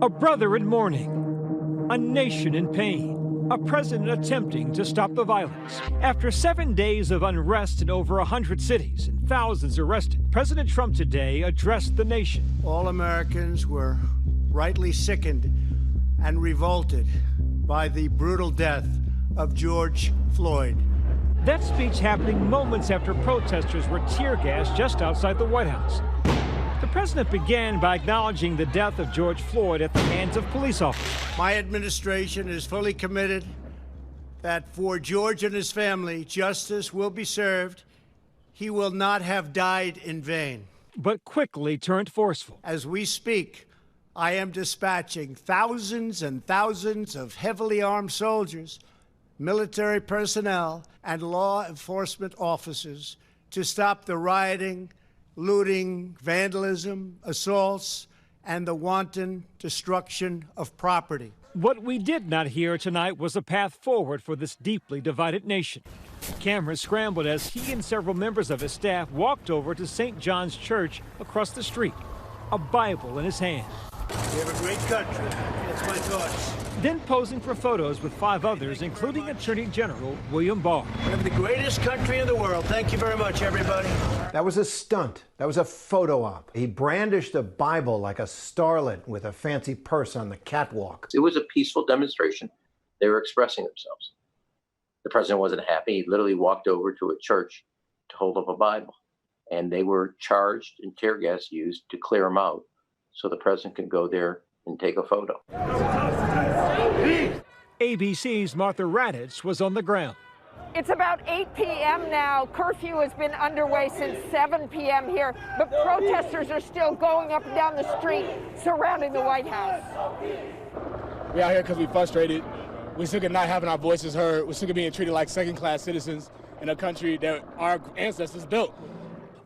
A brother in mourning, a nation in pain, a president attempting to stop the violence. After 7 days of unrest in over 100 cities and thousands arrested, President Trump today addressed the nation. All Americans were rightly sickened and revolted by the brutal death of George Floyd. That speech happening moments after protesters were tear-gassed just outside the White House. The president began by acknowledging the death of George Floyd at the hands of police officers. My administration is fully committed that for George and his family, justice will be served. He will not have died in vain. But quickly turned forceful. As we speak, I am dispatching thousands and thousands of heavily armed soldiers, military personnel, and law enforcement officers to stop the rioting, looting, vandalism, assaults, and the wanton destruction of property. What we did not hear tonight was a path forward for this deeply divided nation. Cameras scrambled as he and several members of his staff walked over to St. John's Church across the street, a Bible in his hand. We have a great country. That's my thoughts. Then posing for photos with 5 others, including Attorney General William Barr. We have the greatest country in the world. Thank you very much, everybody. That was a stunt. That was a photo op. He brandished a Bible like a starlet with a fancy purse on the catwalk. It was a peaceful demonstration. They were expressing themselves. The president wasn't happy. He literally walked over to a church to hold up a Bible. And they were charged and tear gas used to clear them out so the president could go there and take a photo. ABC's Martha Raddatz was on the ground. It's about 8 p.m. now. Curfew has been underway since 7 p.m. here, but protesters are still going up and down the street surrounding the White House. We're out here because we're frustrated. We're sick of not having our voices heard. We're sick of being treated like second-class citizens in a country that our ancestors built.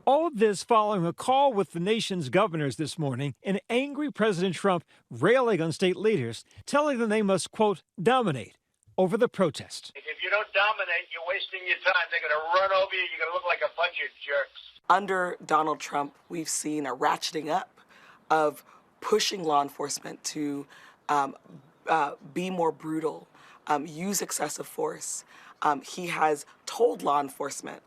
All of this following a call with the nation's governors this morning, and angry President Trump railing on state leaders, telling them they must, quote, dominate over the protest. If you don't dominate, you're wasting your time. They're going to run over you. You're going to look like a bunch of jerks. Under Donald Trump, we've seen a ratcheting up of pushing law enforcement to be more brutal, use excessive force. He has told law enforcement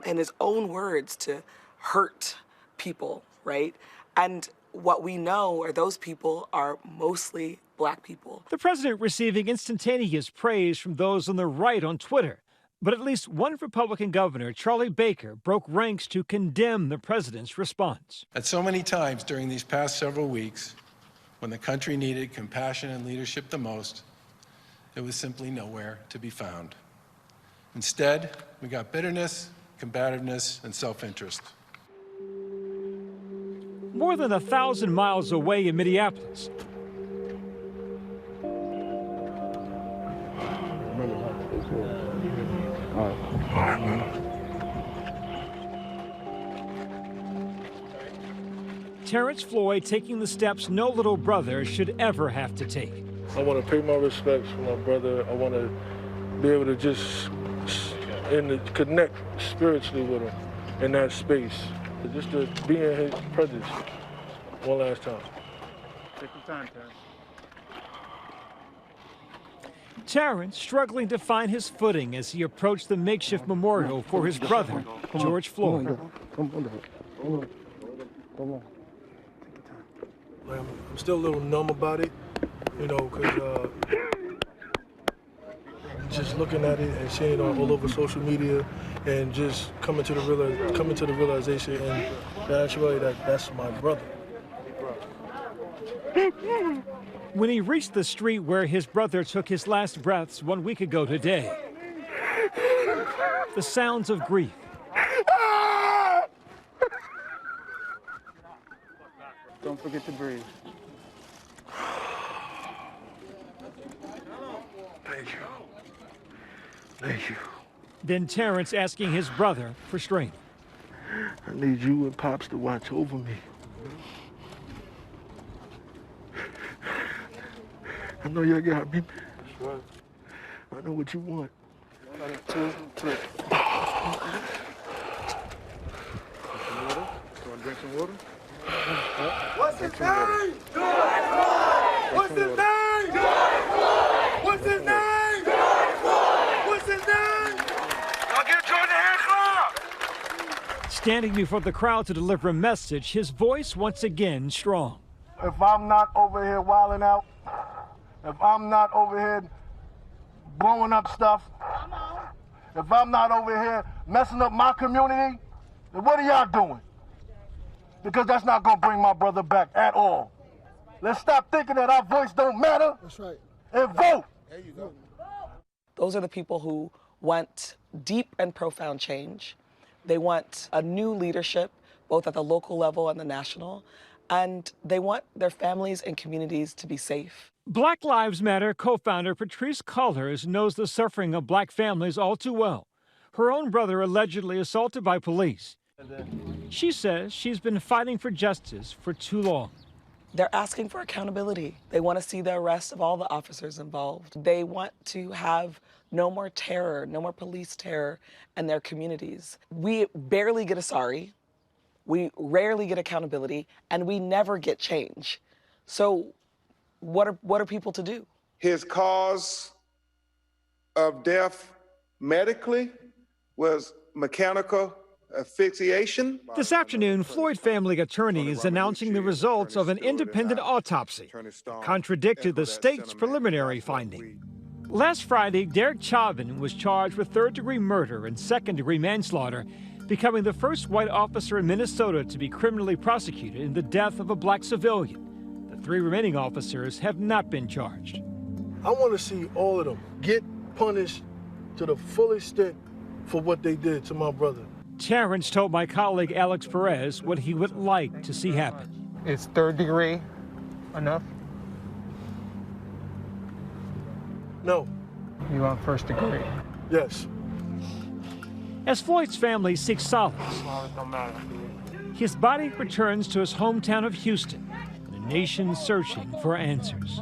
in his own words to hurt people, right? And what we know are those people are mostly Black people. The president receiving instantaneous praise from those on the right on Twitter. But at least one Republican governor, Charlie Baker, broke ranks to condemn the president's response. At so many times during these past several weeks, when the country needed compassion and leadership the most, it was simply nowhere to be found. Instead, we got bitterness, combativeness, and self-interest. More than 1,000 miles away in Minneapolis, Terrence Floyd taking the steps no little brother should ever have to take. I want to pay my respects for my brother. I want to be able to just connect spiritually with him in that space. Just to be in his presence one last time. Take your time, Terrence. Terrence struggling to find his footing as he approached the makeshift memorial for his brother, George Floyd. Come on. I'm still a little numb about it, you know, because just looking at it and seeing it all over social media and just coming to the realization and actually that's my brother. When he reached the street where his brother took his last breaths 1 week ago today, the sounds of grief. Don't forget to breathe. Thank you. Thank you. Then Terrence asking his brother for strength. I need you and Pops to watch over me. I know you got me. Sure. I know what you want. Two. Drink some water? What's his name? Standing before the crowd to deliver a message, his voice once again strong. If I'm not over here wilding out, if I'm not over here blowing up stuff, if I'm not over here messing up my community, then what are y'all doing? Because that's not going to bring my brother back at all. Let's stop thinking that our voice don't matter. That's right. And vote. There you go. Those are the people who want deep and profound change. They want a new leadership, both at the local level and the national, and they want their families and communities to be safe. Black Lives Matter co-founder Patrisse Cullors knows the suffering of black families all too well. Her own brother allegedly assaulted by police. She says she's been fighting for justice for too long. They're asking for accountability. They want to see the arrest of all the officers involved. They want to have no more terror, no more police terror in their communities. We barely get a sorry, we rarely get accountability, and we never get change. So what are people to do? His cause of death medically was mechanical asphyxiation. This afternoon, Floyd family attorneys announcing the results of an independent autopsy that contradicted the state's preliminary finding. Last Friday, Derek Chauvin was charged with third-degree murder and second-degree manslaughter, becoming the first white officer in Minnesota to be criminally prosecuted in the death of a black civilian. The 3 remaining officers have not been charged. I want to see all of them get punished to the full extent for what they did to my brother. Terrence told my colleague Alex Perez what he would like to see happen. Is third degree enough? No. You want first degree? Yes. As Floyd's family seeks solace, his body returns to his hometown of Houston, and a nation searching for answers.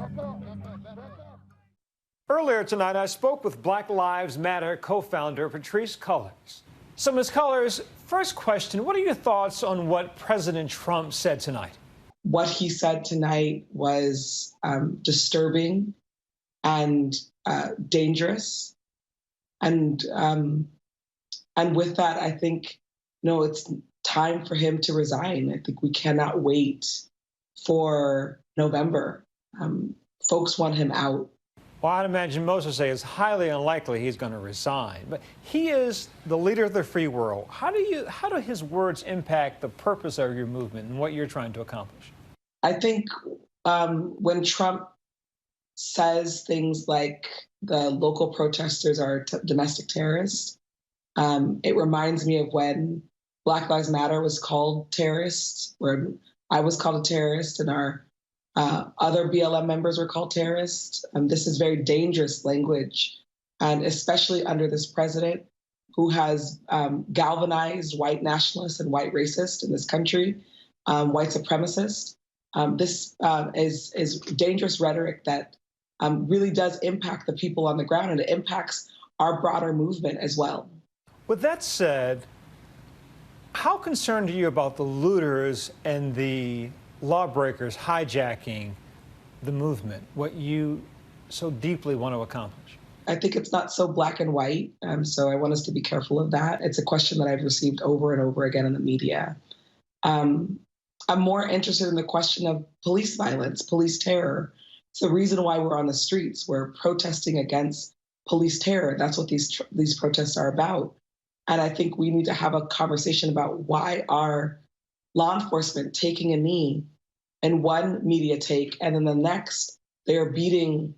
Earlier tonight, I spoke with Black Lives Matter co-founder Patrisse Cullors. So, Ms. Cullors, first question, what are your thoughts on what President Trump said tonight? What he said tonight was disturbing and dangerous. And with that, I think, it's time for him to resign. I think we cannot wait for November. Folks want him out. Well, I'd imagine most would say it's highly unlikely he's going to resign. But he is the leader of the free world. How do his words impact the purpose of your movement and what you're trying to accomplish? I think when Trump says things like the local protesters are domestic terrorists, it reminds me of when Black Lives Matter was called terrorists, where I was called a terrorist and our other BLM members were called terrorists. This is very dangerous language, and especially under this president who has galvanized white nationalists and white racists in this country, white supremacists. This is dangerous rhetoric that really does impact the people on the ground, and it impacts our broader movement as well. With that said, how concerned are you about the looters and the lawbreakers hijacking the movement, what you so deeply want to accomplish? I think it's not so black and white, so I want us to be careful of that. It's a question that I've received over and over again in the media. I'm more interested in the question of police violence, police terror. It's the reason why we're on the streets. We're protesting against police terror. That's what these protests are about. And I think we need to have a conversation about why are law enforcement taking a knee in one media take, and then the next they are beating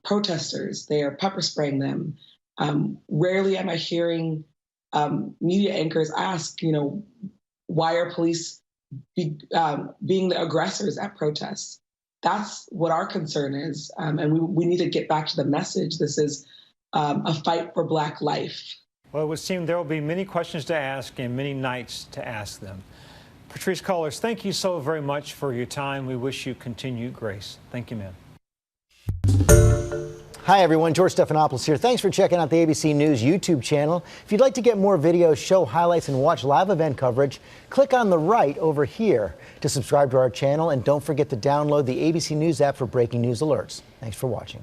protesters. They are pepper spraying them. Rarely am I hearing media anchors ask, why are police being the aggressors at protests? That's what our concern is, and we need to get back to the message. This is a fight for Black life. Well, it would seem there will be many questions to ask and many nights to ask them. Patrisse Cullors, thank you so very much for your time. We wish you continued grace. Thank you, ma'am. Hi, everyone. George Stephanopoulos here. Thanks for checking out the ABC News YouTube channel. If you'd like to get more videos, show highlights, and watch live event coverage, click on the right over here to subscribe to our channel. And don't forget to download the ABC News app for breaking news alerts. Thanks for watching.